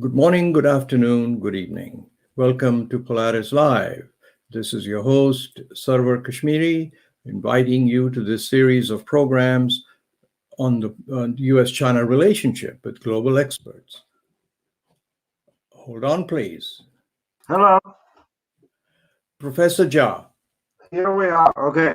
Good morning, good afternoon, good evening. Welcome to POLARIS-Live. This is your host, Sarwar Kashmeri, inviting you to this series of programs on the US-China relationship with global experts. Hold on, please. Hello. Professor Zha. Here we are. Okay.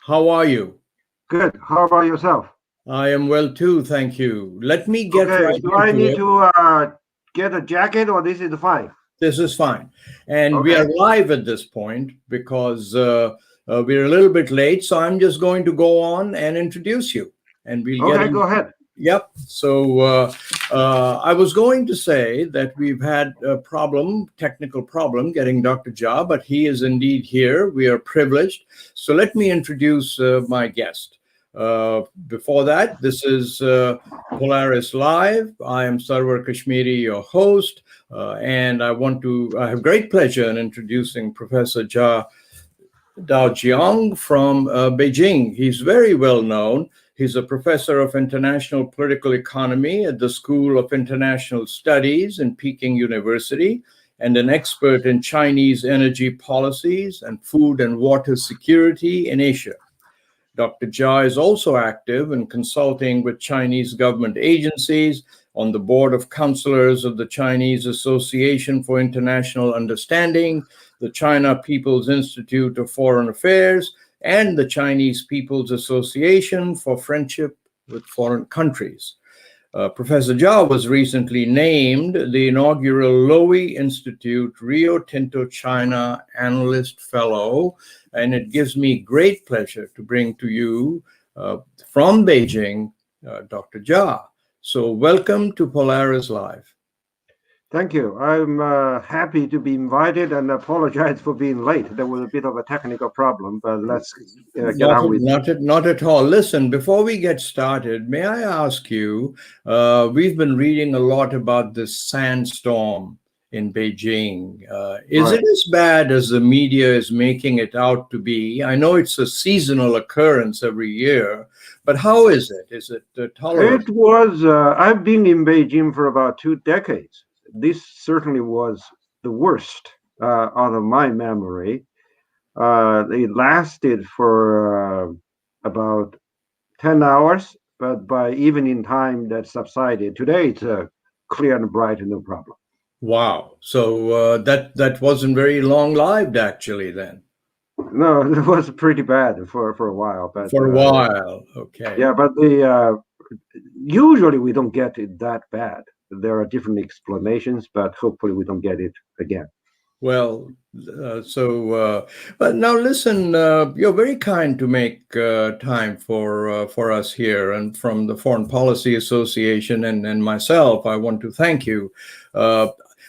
How are you? Good. How about yourself? I am well too, thank you. Let me get right Do I into need it. to get a jacket or this is fine? This is fine. And we Okay. are live at this point because we're a little bit late. So I'm just going to go on and introduce you. And we'll get Okay, go ahead. Yep. So I was going to say that we've had a technical problem getting Dr. Zha, but he is indeed here. We are privileged. So let me introduce my guest. Before that, this is POLARIS-Live. I am Sarwar Kashmeri, your host, and I have great pleasure in introducing Professor Zha Daojiong from Beijing. He's very well known. He's a professor of international political economy at the School of International Studies in Peking University and an expert in Chinese energy policies and food and water security in Asia. Dr. Zha is also active in consulting with Chinese government agencies on the board of counselors of the Chinese Association for International Understanding, the China People's Institute of Foreign Affairs, and the Chinese People's Association for Friendship with Foreign Countries. Professor Zha was recently named the inaugural Lowy Institute Rio Tinto China Analyst Fellow, and it gives me great pleasure to bring to you from Beijing, Dr. Zha. So welcome to POLARIS-Live. Thank you. I'm happy to be invited and apologize for being late. There was a bit of a technical problem, but let's get on with it. Not at all. Listen, before we get started, may I ask you, we've been reading a lot about this sandstorm in Beijing. Is it as bad as the media is making it out to be? I know it's a seasonal occurrence every year, but how is it? Is it tolerable? It was, I've been in Beijing for about 2 decades. This certainly was the worst out of my memory. It lasted for about 10 hours, but by evening time that subsided. Today it's clear and bright, no problem. Wow. So that wasn't very long-lived actually then. No, it was pretty bad for a while. But for a while, okay. Yeah, but usually we don't get it that bad. There are different explanations, but hopefully we don't get it again. Well, but now listen, you're very kind to make time for us here, and from the Foreign Policy Association and myself, I want to thank you. I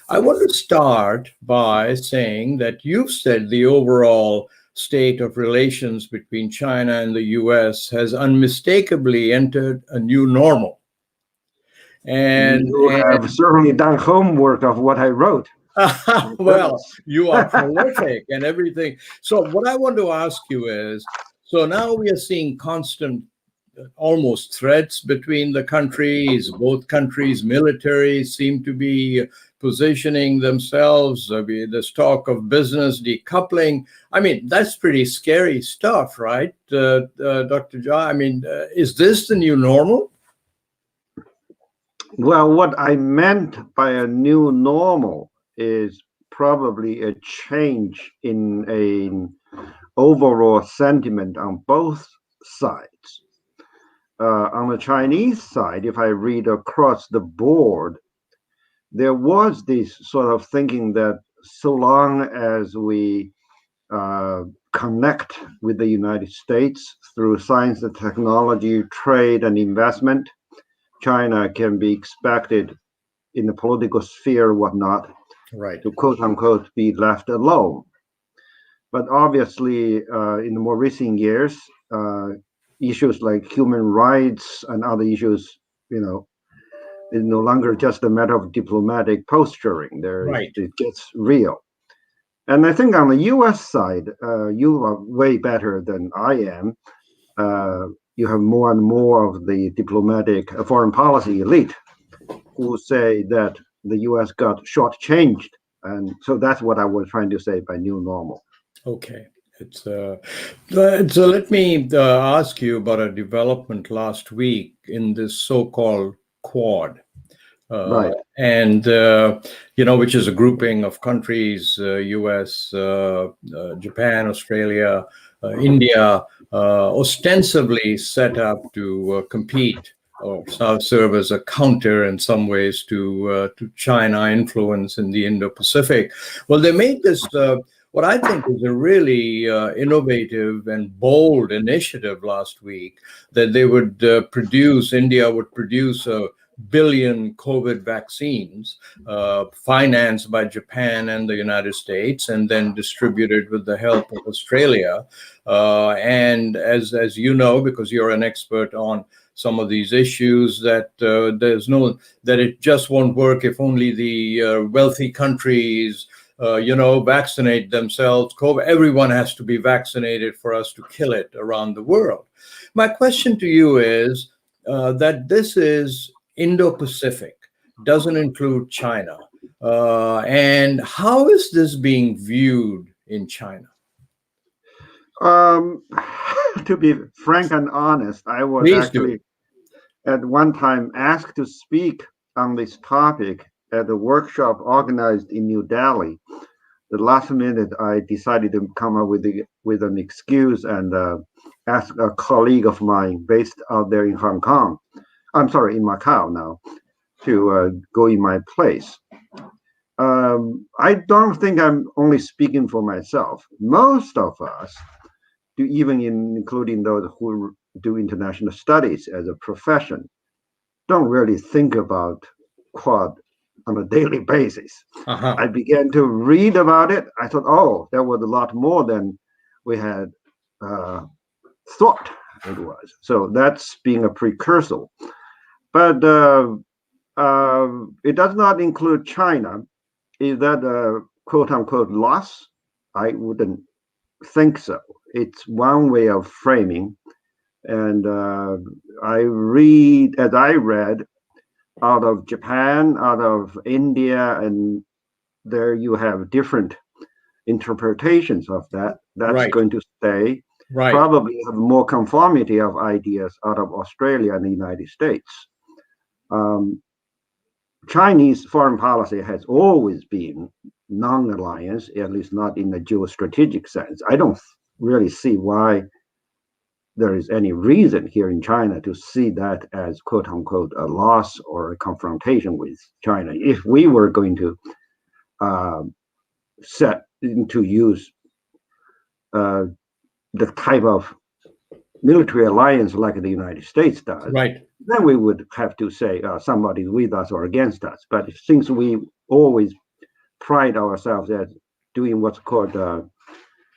want to start by saying that you've said the overall state of relations between China and the US has unmistakably entered a new normal. And you have certainly done homework of what I wrote. Well, you are prolific and everything. So what I want to ask you is, so now we are seeing constant, almost threats between the countries. Both countries' militaries seem to be positioning themselves. There's talk of business decoupling. I mean, that's pretty scary stuff, right, Dr. Zha? I mean, is this the new normal? Well, what I meant by a new normal is probably a change in an overall sentiment on both sides. On the Chinese side, if I read across the board, there was this sort of thinking that so long as we connect with the United States through science and technology, trade and investment, China can be expected in the political sphere, whatnot, right, to quote unquote be left alone. But obviously, in the more recent years, issues like human rights and other issues, is no longer just a matter of diplomatic posturing. It gets real. And I think on the US side, you are way better than I am. You have more and more of the diplomatic foreign policy elite who say that the U.S. got shortchanged. And so that's what I was trying to say by new normal. Okay. So let me ask you about a development last week in this so-called Quad. Right. And, which is a grouping of countries, US, Japan, Australia, India, ostensibly set up to compete or serve as a counter in some ways to China influence in the Indo-Pacific. Well, they made this, what I think is a really innovative and bold initiative last week, that they would India would produce a billion COVID vaccines financed by Japan and the United States, and then distributed with the help of Australia. And as you know, because you're an expert on some of these issues, that that it just won't work if only the wealthy countries vaccinate themselves. Everyone has to be vaccinated for us to kill it around the world. My question to you is that this is Indo-Pacific, doesn't include China. And how is this being viewed in China? To be frank and honest, I was actually at one time asked to speak on this topic at a workshop organized in New Delhi. The last minute, I decided to come up with an excuse and ask a colleague of mine based out there in Hong Kong, I'm sorry, in Macau now, to go in my place. I don't think I'm only speaking for myself. Most of us, including those who do international studies as a profession, don't really think about Quad on a daily basis. I began to read about it. I thought, oh, there was a lot more than we had thought it was. So that's being a precursor. But it does not include China. Is that a quote unquote loss? I wouldn't think so. It's one way of framing. And as I read out of Japan, out of India, and there you have different interpretations of that. That's going to stay. Probably have more conformity of ideas out of Australia and the United States. Chinese foreign policy has always been non-alliance, at least not in the geostrategic sense. I don't really see why there is any reason here in China to see that as quote unquote a loss or a confrontation with China. If we were going to set into use the type of military alliance like the United States does, then we would have to say somebody's with us or against us. But since we always pride ourselves as doing what's called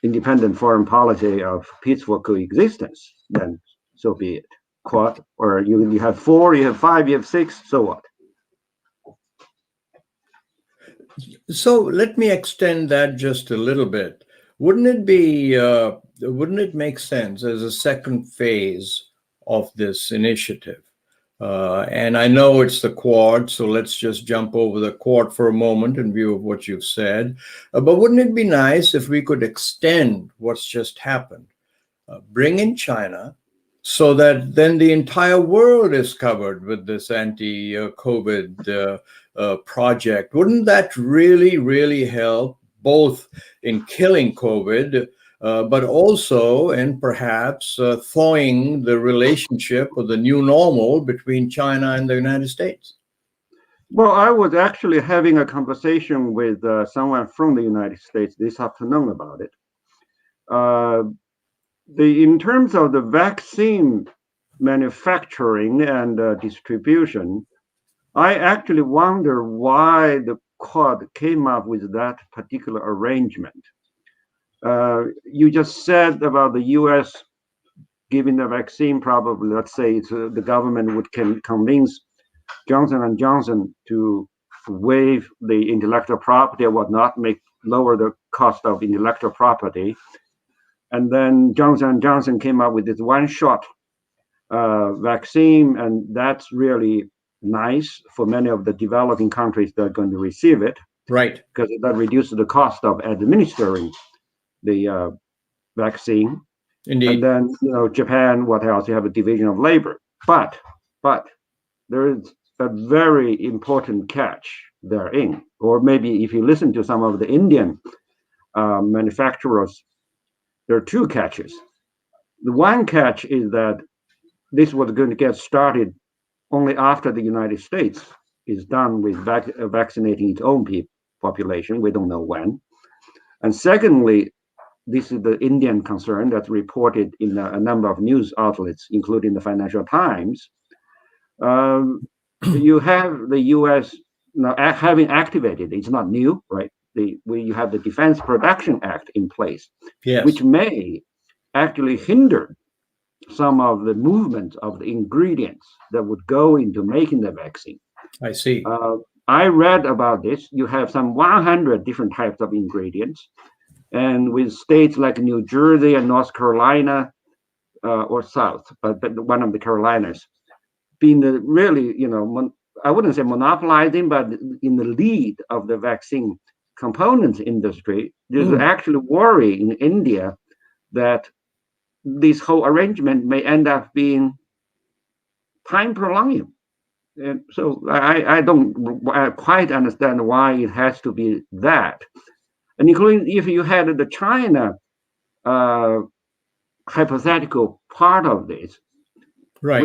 independent foreign policy of peaceful coexistence, then so be it. Quad, or you have 4, you have 5, you have 6, so what? So let me extend that just a little bit. Wouldn't it make sense as a second phase of this initiative? And I know it's the Quad, so let's just jump over the Quad for a moment in view of what you've said. But wouldn't it be nice if we could extend what's just happened, bring in China, so that then the entire world is covered with this anti-COVID project? Wouldn't that really, really help both in killing COVID, but also in perhaps thawing the relationship or the new normal between China and the United States? Well, I was actually having a conversation with someone from the United States this afternoon about it. In terms of the vaccine manufacturing and distribution, I actually wonder why the Quad came up with that particular arrangement. You just said about the U.S. giving the vaccine, probably, let's say the government would convince Johnson & Johnson to waive the intellectual property or whatnot, lower the cost of intellectual property. And then Johnson & Johnson came up with this one-shot vaccine, and that's really nice for many of the developing countries that are going to receive it, Right. because that reduces the cost of administering the vaccine. Indeed. And then, Japan, what else? You have a division of labor. But there is a very important catch therein. Or maybe if you listen to some of the Indian manufacturers, there are two catches. The one catch is that this was going to get started only after the United States is done with vaccinating its own population. We don't know when. And secondly, this is the Indian concern that's reported in a number of news outlets, including the Financial Times. You have the U.S. now having activated, it's not new, right? You have the Defense Production Act in place, Yes. which may actually hinder some of the movement of the ingredients that would go into making the vaccine. I see. I read about this. You have some 100 different types of ingredients. And with states like New Jersey and North Carolina, or South, but one of the Carolinas, being really, I wouldn't say monopolizing, but in the lead of the vaccine components industry, there's actually worry in India that this whole arrangement may end up being time prolonging. And so I don't quite understand why it has to be that. And including if you had the China hypothetical part of this, right.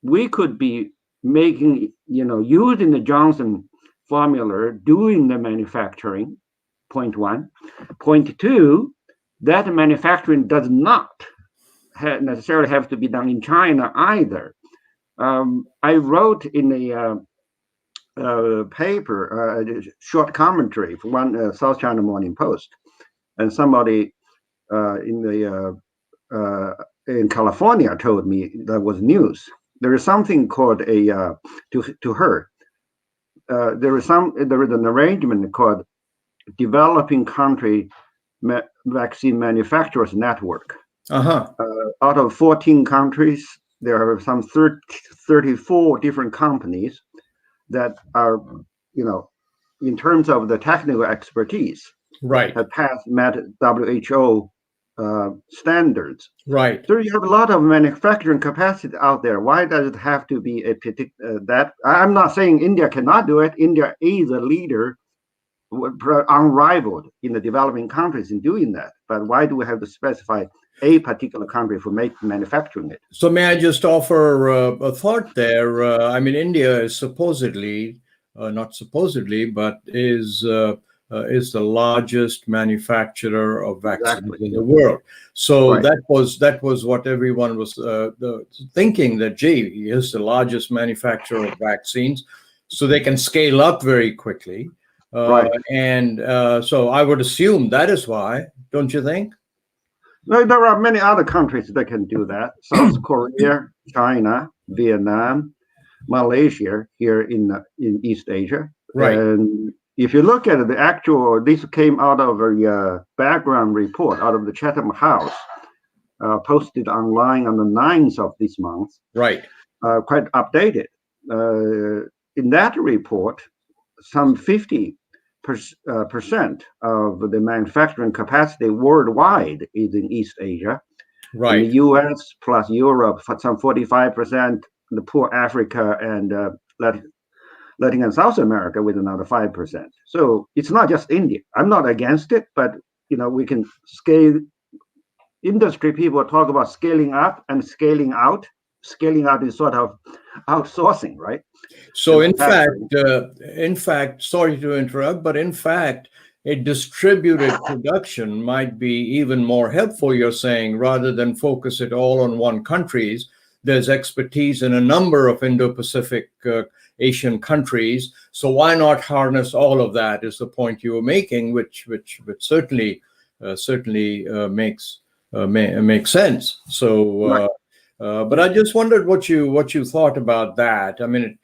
we could be making, using the Johnson formula, doing the manufacturing, point one. Point two, that manufacturing does not necessarily have to be done in China either. I wrote in a paper, a short commentary for one South China Morning Post, and somebody in California told me that was news. There is something called to her. There is an arrangement called Developing Country Vaccine Manufacturers Network. Out of 14 countries, there are some 34 different companies that are, in terms of the technical expertise, right, have passed WHO standards. Right. So you have a lot of manufacturing capacity out there. Why does it have to be a particular that? I'm not saying India cannot do it. India is a leader, unrivaled in the developing countries in doing that. But why do we have to specify a particular country for manufacturing it? So may I just offer a thought there? I mean, India is supposedly, not supposedly, but is the largest manufacturer of vaccines in the world. So Right. that was what everyone was thinking, that, gee, is the largest manufacturer of vaccines, so they can scale up very quickly. Right. And so I would assume that is why, don't you think? No, there are many other countries that can do that. South Korea, China, Vietnam, Malaysia here in East Asia. Right. And if you look at the actual, this came out of a background report out of the Chatham House, posted online on the 9th of this month. Right. Quite updated. In that report, some 50% of the manufacturing capacity worldwide is in East Asia. Right. In the US plus Europe, for some 45%, the poor Africa and Latin and South America with another 5%. So it's not just India. I'm not against it, but we can scale. Industry people talk about scaling up and scaling out. Scaling out is sort of outsourcing, right? So in fact, sorry to interrupt, but in fact, a distributed production might be even more helpful, you're saying, rather than focus it all on one country's. There's expertise in a number of Indo-Pacific Asian countries. So why not harness all of that is the point you were making, which certainly makes sense. So Right. but I just wondered what you thought about that. I mean,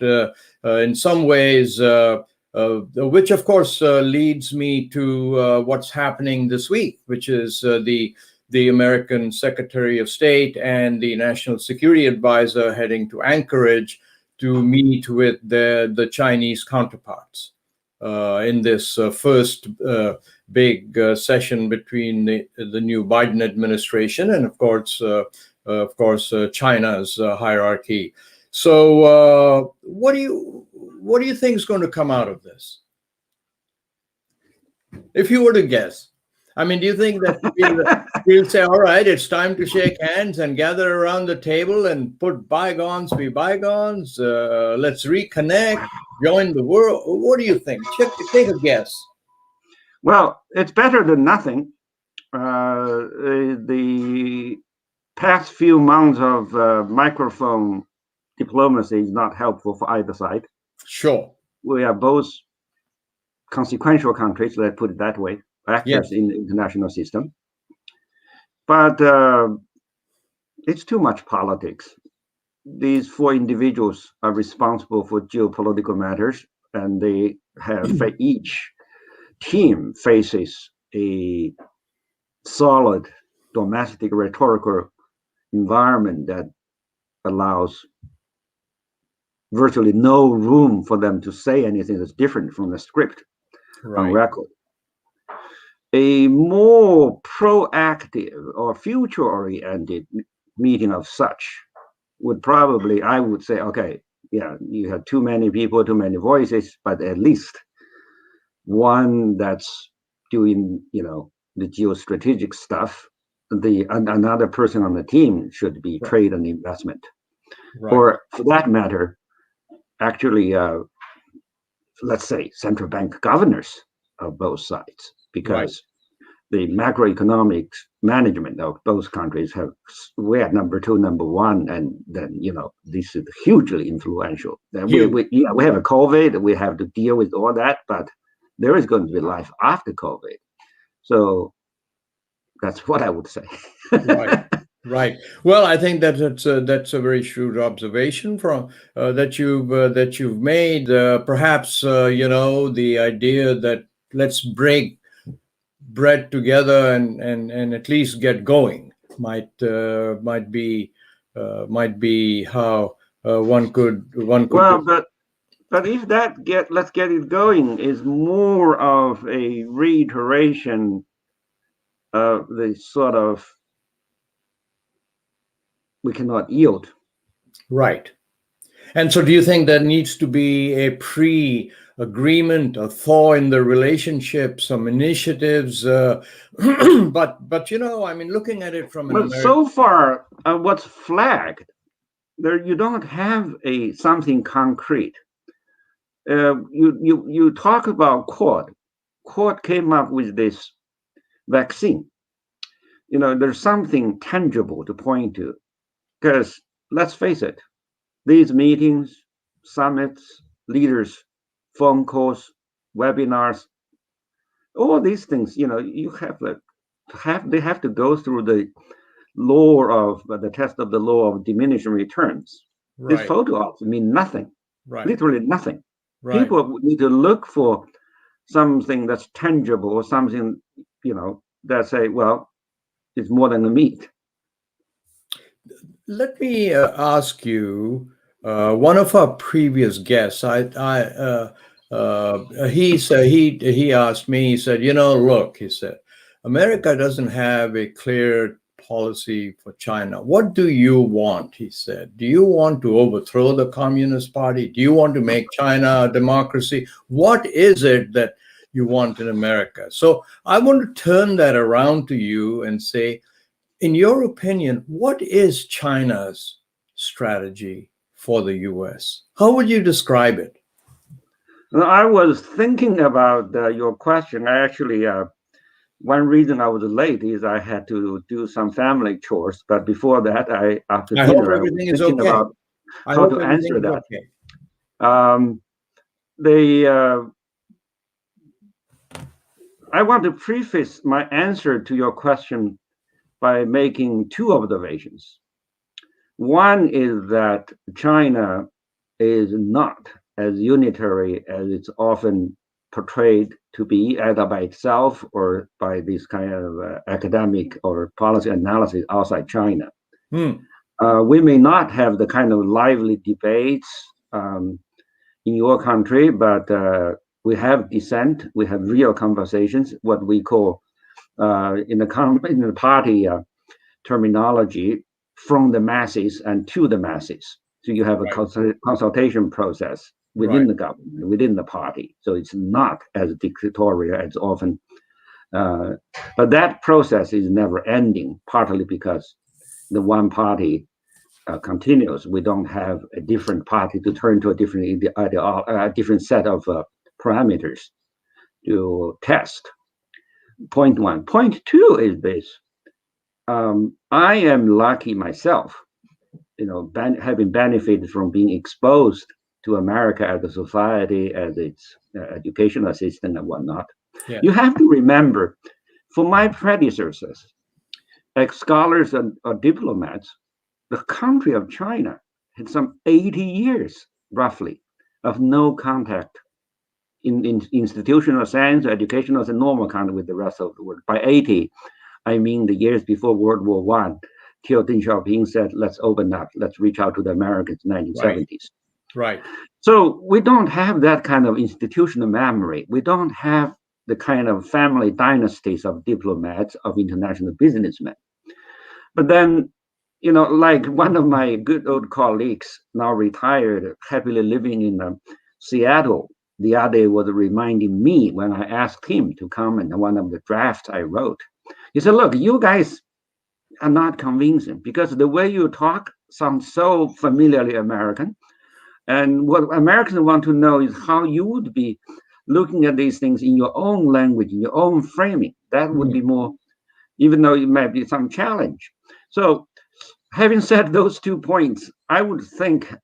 in some ways, which of course leads me to what's happening this week, which is the American Secretary of State and the National Security Advisor heading to Anchorage to meet with the Chinese counterparts in this first big session between the new Biden administration and, of course, China's hierarchy. So, what do you think is going to come out of this? If you were to guess, I mean, do you think that we'll say, all right, it's time to shake hands and gather around the table and put bygones be bygones? Let's reconnect, join the world. What do you think? Take a guess. Well, it's better than nothing. The past few months of microphone diplomacy is not helpful for either side. Sure. We are both consequential countries, let's put it that way, actors in the international system. But it's too much politics. These four individuals are responsible for geopolitical matters, and they have each team faces a solid domestic rhetorical environment that allows virtually no room for them to say anything that's different from the script on record. A more proactive or future-oriented meeting of such would probably, I would say, okay, yeah, you have too many people, too many voices, but at least one that's doing, the geostrategic stuff. Another person on the team should be trade and investment, or for that matter, actually, let's say central bank governors of both sides, because the macroeconomic management of both countries we're number two, number one, and then this is hugely influential. We have a COVID, we have to deal with all that, but there is going to be life after COVID. So that's what I would say. Right. Well, I think that's a very shrewd observation from that you've made. Perhaps the idea that let's break bread together and at least get going might be how one could. Well, but if let's get it going is more of a reiteration of the sort of we cannot yield. Right. And so do you think there needs to be a pre-agreement, a thaw in the relationship, some initiatives? But I mean, looking at it from an so far, what's flagged, there you don't have something concrete. You talk about Quad. Quad came up with this vaccine. There's something tangible to point to. Because let's face it, these meetings, summits, leaders, phone calls, webinars, all these things, you they have to go through the test of the law of diminishing returns. These photo ops mean nothing, literally nothing. People need to look for something that's tangible or something, that say, well, it's more than a meet. Let me ask you, one of our previous guests, he asked me, he said, look, he said, America doesn't have a clear policy for China. What do you want? He said, do you want to overthrow the Communist Party? Do you want to make China a democracy? What is it that you want in America? So I want to turn that around to you and say, in your opinion, what is China's strategy for the U.S.? How would you describe it? Well, I was thinking about your question. I actually, one reason I was late is I had to do some family chores. But before that, after dinner, hope everything is okay. About how to answer that. Okay. I want to preface my answer to your question by making two observations. One is that China is not as unitary as it's often portrayed to be, either by itself or by this kind of academic or policy analysis outside China. We may not have the kind of lively debates in your country, but we have dissent, we have real conversations, what we call in the party terminology, from the masses and to the masses. So you have a consultation process within the government, within the party. So it's not as dictatorial as often. But that process is never ending, partly because the one party continues. We don't have a different party to turn to a different set of parameters to test. Point one. Point two is this. I am lucky myself, having benefited from being exposed to America as a society, as its educational system and whatnot. Yeah. You have to remember, for my predecessors, like scholars and diplomats, the country of China had some 80 years, roughly, of no contact in institutional sense, educational and normal contact with the rest of the world. By 80, I mean the years before World War I, till Deng Xiaoping said, let's open up, let's reach out to the Americans in the 1970s. Right. So we don't have that kind of institutional memory. We don't have the kind of family dynasties of diplomats, of international businessmen. But then, like one of my good old colleagues, now retired, happily living in Seattle, the other day was reminding me when I asked him to comment on one of the drafts I wrote. He said, look, you guys are not convincing because the way you talk sounds so familiarly American. And what Americans want to know is how you would be looking at these things in your own language, in your own framing. That would be more, even though it might be some challenge. So having said those 2 points, I would think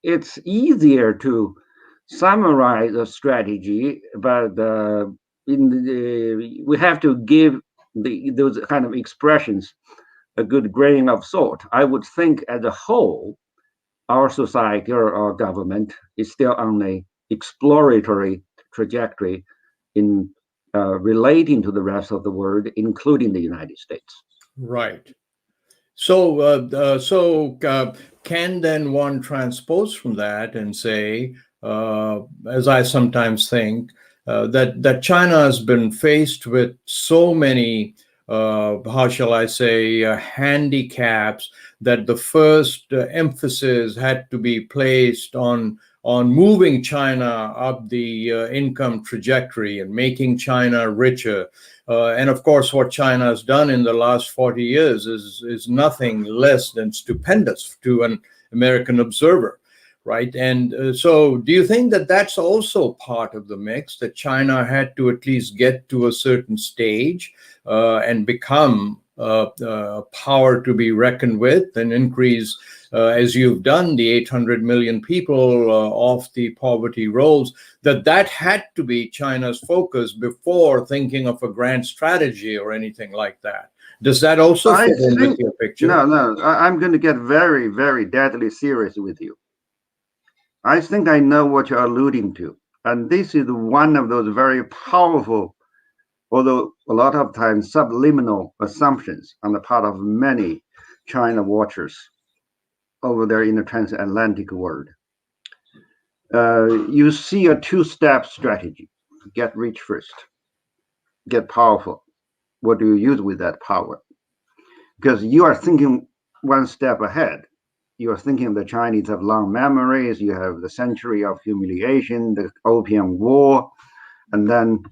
it's easier to summarize a strategy, but we have to give those kind of expressions a good grain of salt. I would think as a whole, our society or our government is still on a exploratory trajectory in relating to the rest of the world, including the United States. Right. So can then one transpose from that and say, as I sometimes think, that China has been faced with so many, how shall I say, handicaps, that the first emphasis had to be placed on moving China up the income trajectory and making China richer. And of course, what China has done in the last 40 years is nothing less than stupendous to an American observer, right? And so do you think that that's also part of the mix, that China had to at least get to a certain stage and become a power to be reckoned with and increase, as you've done, the 800 million people off the poverty rolls, that had to be China's focus before thinking of a grand strategy or anything like that? Does that also fit in with your picture? No, I'm going to get very, very deadly serious with you. I think I know what you're alluding to. And this is one of those very powerful, although a lot of times subliminal assumptions on the part of many China watchers over there in the transatlantic world. You see a two-step strategy: get rich first, get powerful. What do you use with that power? Because you are thinking one step ahead. You are thinking the Chinese have long memories. You have the century of humiliation, the Opium War, and then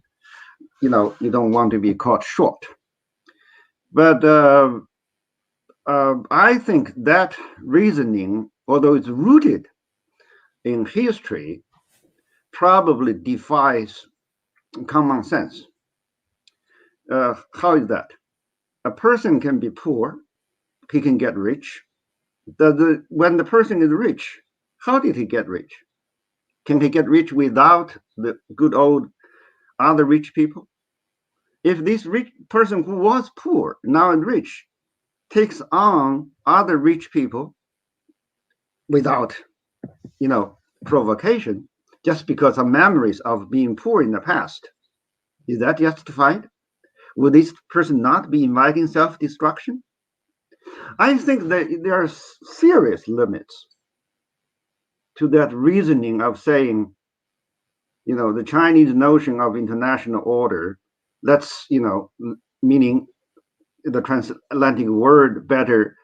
you don't want to be caught short. But I think that reasoning, although it's rooted in history, probably defies common sense. How is that? A person can be poor, he can get rich. When the person is rich, how did he get rich? Can he get rich without the good old other rich people? If this rich person who was poor, now is rich, takes on other rich people without, provocation, just because of memories of being poor in the past, is that justified? Would this person not be inviting self-destruction? I think that there are serious limits to that reasoning of saying, the Chinese notion of international order, let's, meaning the transatlantic word better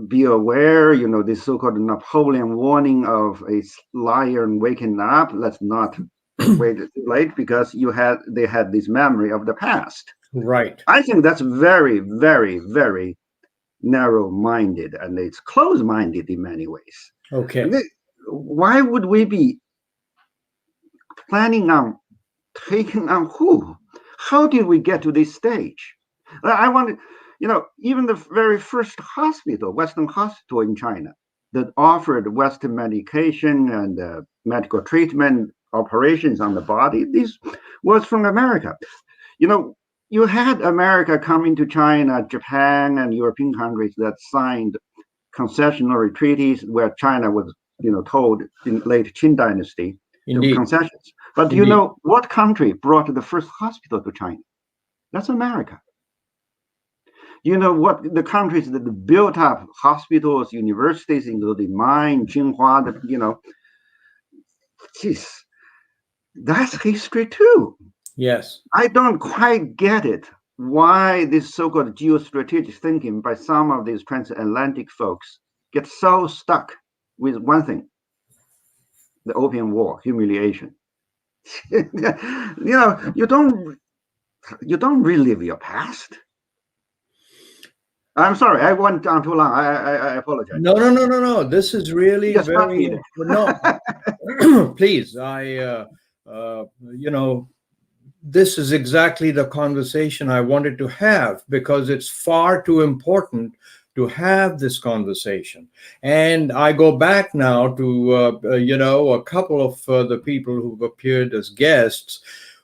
be aware, this so-called Napoleon warning of a lion waking up. Let's not wait too late because they had this memory of the past. Right. I think that's very, very, very narrow-minded, and it's close-minded in many ways. Okay. Why would we be planning on taking on who? How did we get to this stage? I want to, even the very first hospital, Western hospital in China, that offered Western medication and medical treatment operations on the body, this was from America. You had America coming to China, Japan, and European countries that signed concessionary treaties where China was, told in late Qin dynasty to concessions. But do you know what country brought the first hospital to China? That's America. You know what the countries that built up hospitals, universities, including mine, Tsinghua, that's history too. Yes. I don't quite get it. Why this so-called geostrategic thinking by some of these transatlantic folks get so stuck with one thing, the Opium War, humiliation. You don't relive your past. I'm sorry, I went on too long. I apologize. No. This is really very no. Please, this is exactly the conversation I wanted to have, because it's far too important to have this conversation. And I go back now to a couple of the people who've appeared as guests,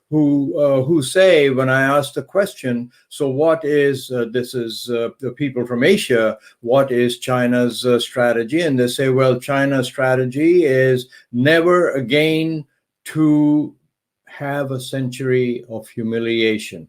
who say, when I ask the question, so what is this is the people from Asia, what is China's strategy? And they say, well, China's strategy is never again to have a century of humiliation,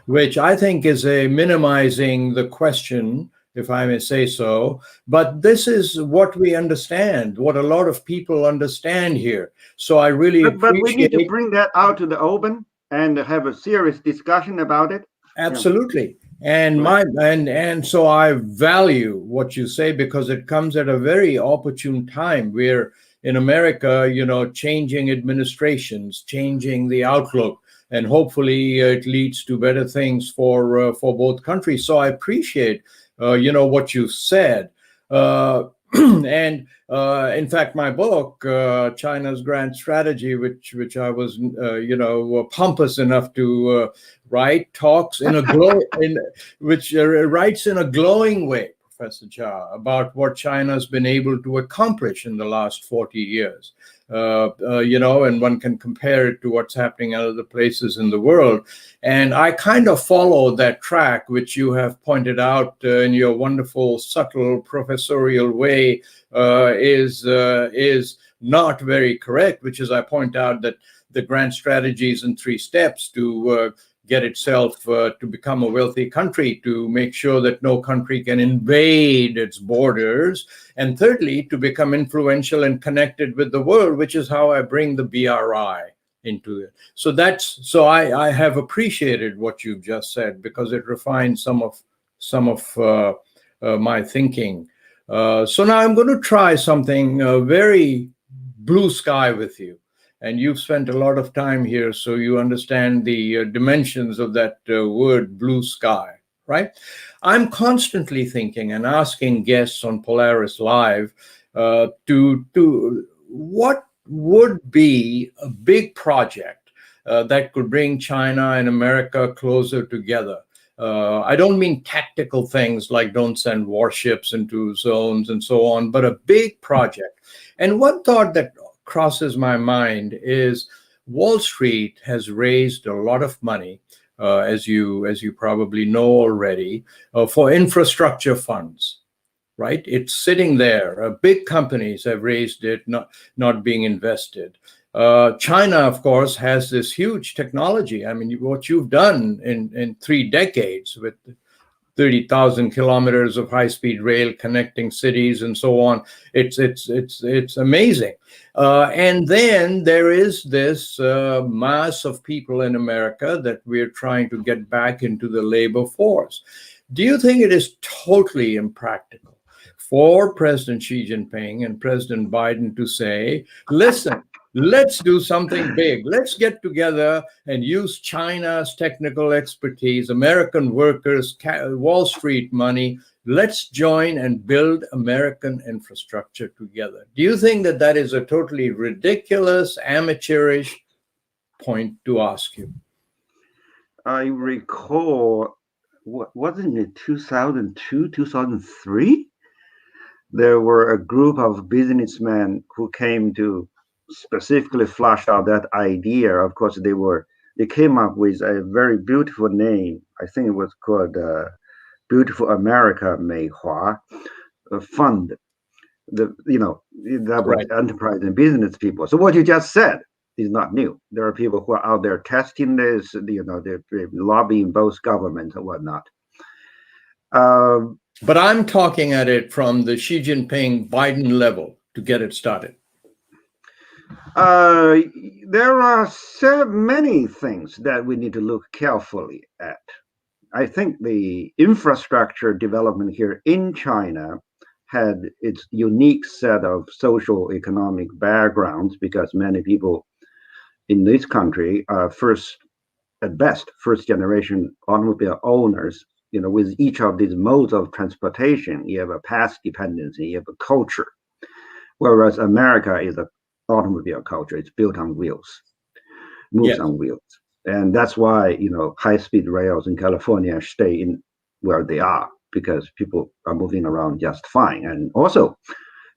which I think is a minimizing the question, if I may say so. But this is what we understand, what a lot of people understand here. So I really appreciate. But we need to bring that out to the open and have a serious discussion about it. Absolutely. And and so I value what you say, because it comes at a very opportune time. We're in America, changing administrations, changing the outlook, and hopefully it leads to better things for both countries. So I appreciate what you said. And in fact, my book, China's Grand Strategy, which I was, pompous enough to write, talks in a writes in a glowing way, Professor Zha, about what China's been able to accomplish in the last 40 years. And one can compare it to what's happening in other places in the world. And I kind of follow that track, which you have pointed out in your wonderful, subtle professorial way, is not very correct, which is, I point out that the grand strategy is in 3 steps: to get itself to become a wealthy country, to make sure that no country can invade its borders, and thirdly, to become influential and connected with the world, which is how I bring the BRI into it. So I have appreciated what you've just said, because it refines some of my thinking. So now I'm going to try something very blue sky with you. And you've spent a lot of time here, so you understand the dimensions of that word blue sky, right? I'm constantly thinking and asking guests on Polaris-Live to what would be a big project that could bring China and America closer together. I don't mean tactical things like don't send warships into zones and so on, but a big project. And one thought that crosses my mind is Wall Street has raised a lot of money, as you probably know already, for infrastructure funds, right? It's sitting there. Big companies have raised it, not being invested. China, of course, has this huge technology. I mean, what you've done in 3 decades with 30,000 kilometers of high-speed rail connecting cities and so on. It's amazing. And then there is this mass of people in America that we're trying to get back into the labor force. Do you think it is totally impractical for President Xi Jinping and President Biden to say, listen, let's do something big. Let's get together and use China's technical expertise, American workers, Wall Street money. Let's join and build American infrastructure together. Do you think that that is a totally ridiculous, amateurish point to ask you? I recall, wasn't it 2002, 2003? There were a group of businessmen who came to specifically flush out that idea. Of course, they came up with a very beautiful name. I think it was called Beautiful America Meihua Fund. That was Right. enterprise and business people. So what you just said is not new. There are people who are out there testing this. They're lobbying both governments and whatnot. But I'm talking at it from the Xi Jinping Biden level to get it started. There are so many things that we need to look carefully at. I think the infrastructure development here in China had its unique set of social economic backgrounds, because many people in this country are first generation automobile owners. With each of these modes of transportation, you have a past dependency, you have a culture. Whereas America is an automobile culture. It's built on wheels, moves on wheels. And that's why, high-speed rails in California stay in where they are, because people are moving around just fine. And also,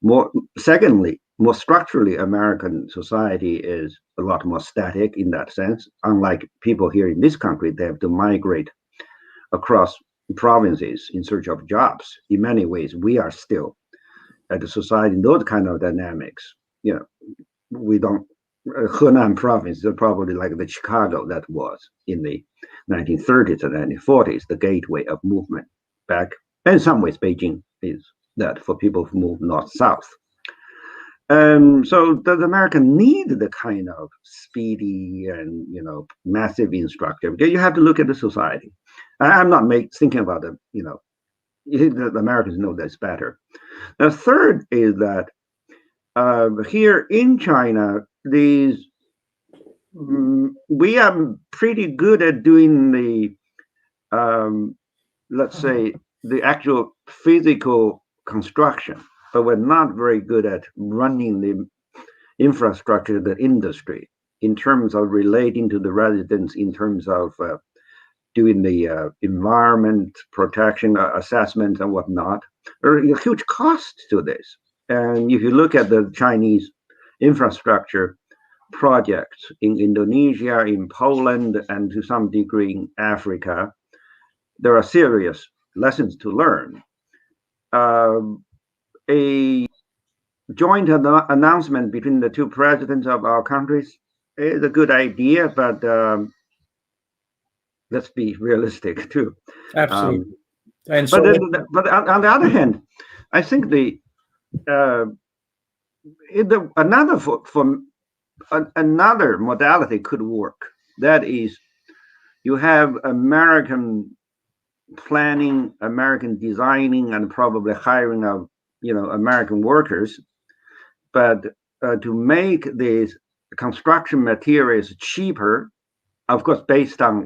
more structurally, American society is a lot more static in that sense. Unlike people here in this country, they have to migrate across provinces in search of jobs. In many ways, we are still at a society, those kind of dynamics. We don't, Henan province is probably like the Chicago that was in the 1930s and 1940s, the gateway of movement back. And in some ways, Beijing is that for people who move north-south. So does America need the kind of speedy and, massive infrastructure? Because you have to look at the society. I'm not thinking about the Americans know this better. The third is that here in China, we are pretty good at doing the, let's say, the actual physical construction, but we're not very good at running the infrastructure, the industry, in terms of relating to the residents, in terms of doing the environment protection assessments and whatnot. There are huge costs to this. And if you look at the Chinese infrastructure projects in Indonesia, in Poland, and to some degree in Africa, there are serious lessons to learn. A joint announcement between the two presidents of our countries is a good idea, but let's be realistic too. Absolutely. But on the other hand, I think another modality could work. That is, you have American planning, American designing, and probably hiring of American workers, but to make these construction materials cheaper, of course, based on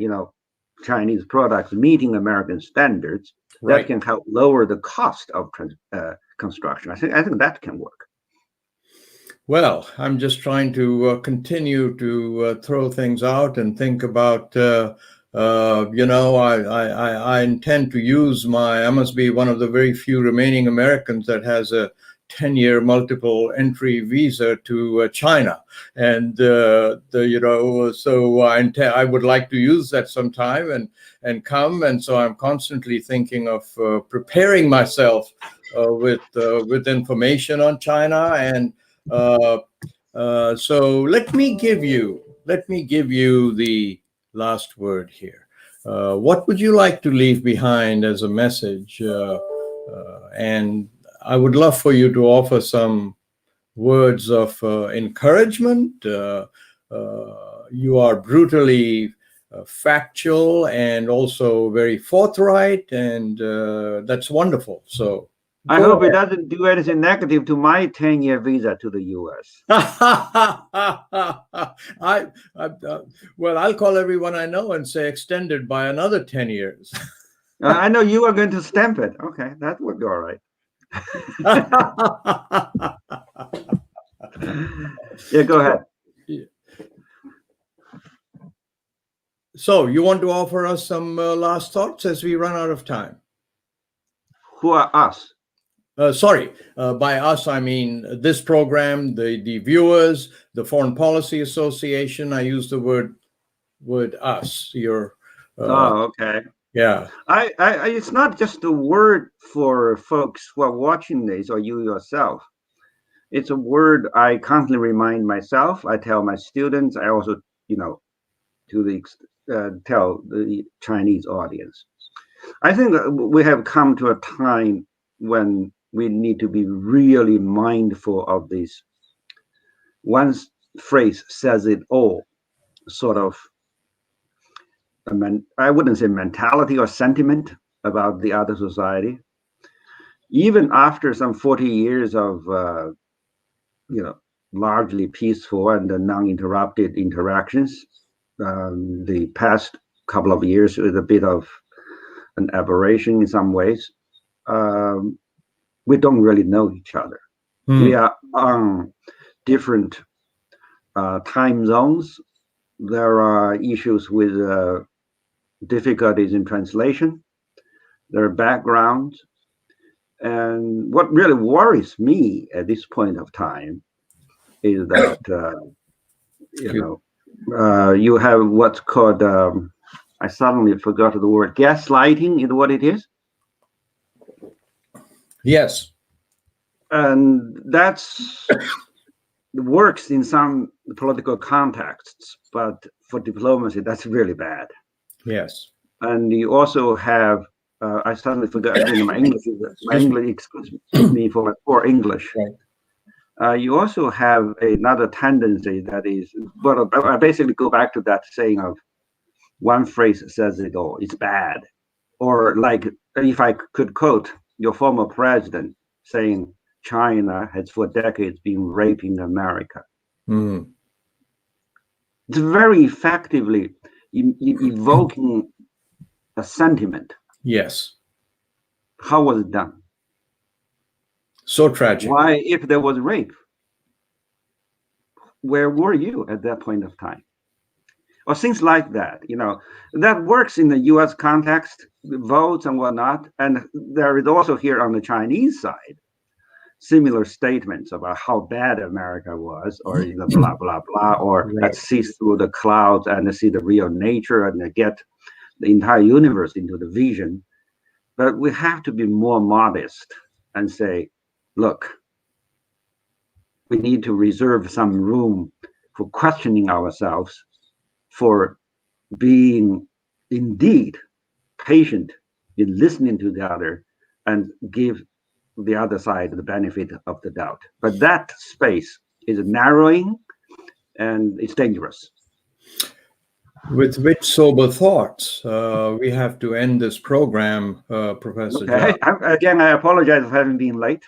Chinese products meeting American standards, right, that can help lower the cost of construction. I think that can work. Well, I'm just trying to continue to throw things out and think about, I intend to use I must be one of the very few remaining Americans that has a 10-year multiple entry visa to China. And, so I would like to use that sometime and come. And so I'm constantly thinking of preparing myself with information on China. And so let me give you the last word here. what would you like to leave behind as a message? And I would love for you to offer some words of encouragement. You are brutally factual and also very forthright, and that's wonderful. So I hope it doesn't do anything negative to my 10-year visa to the U.S. Well, I'll call everyone I know and say extended by another 10 years. I know you are going to stamp it. Okay, that would be all right. Yeah, go ahead. So you want to offer us some last thoughts as we run out of time? Who are us? Sorry, by us, I mean this program, the viewers, the Foreign Policy Association. I use the word us. Oh, okay. Yeah. I it's not just a word for folks who are watching this or you yourself. It's a word I constantly remind myself. I tell my students. I also, tell the Chinese audience. I think that we have come to a time when we need to be really mindful of this. One phrase says it all, sort of, I wouldn't say mentality or sentiment about the other society. Even after some 40 years of, largely peaceful and non-interrupted interactions, the past couple of years was a bit of an aberration in some ways. We don't really know each other. We are on different time zones. There are issues with difficulties in translation. There are backgrounds. And what really worries me at this point of time is that, you have what's called, I suddenly forgot the word, gaslighting is what it is. Yes. And that's works in some political contexts, but for diplomacy, that's really bad. Yes. And you also have, I suddenly forgot, my English, excuse me for my poor English. Right. You also have another tendency that is, but I basically go back to that saying of one phrase says it all, it's bad. Or like, if I could quote your former president saying, China has for decades been raping America. It's very effectively evoking a sentiment. Yes. How was it done? So tragic. Why, if there was rape, where were you at that point of time? Or things like that, that works in the US context, votes and whatnot. And there is also here on the Chinese side, similar statements about how bad America was, or blah, blah, blah, or let's see through the clouds and see the real nature and get the entire universe into the vision. But we have to be more modest and say, look, we need to reserve some room for questioning ourselves, for being indeed patient in listening to the other and give the other side the benefit of the doubt. But that space is narrowing and it's dangerous. With which sober thoughts, we have to end this program, Professor Okay. Again, I apologize for having been late.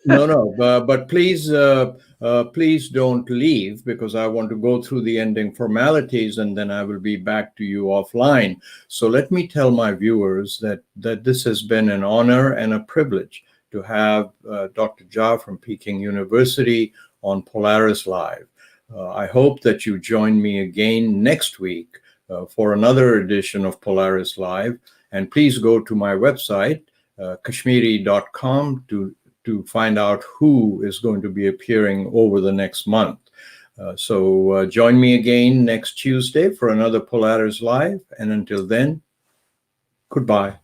No, but please don't leave, because I want to go through the ending formalities and then I will be back to you offline. So let me tell my viewers that this has been an honor and a privilege to have Dr. Zha from Peking University on Polaris-Live. I hope that you join me again next week for another edition of Polaris-Live. And please go to my website, kashmeri.com, to find out who is going to be appearing over the next month. So join me again next Tuesday for another Polaris-Live. And until then, goodbye.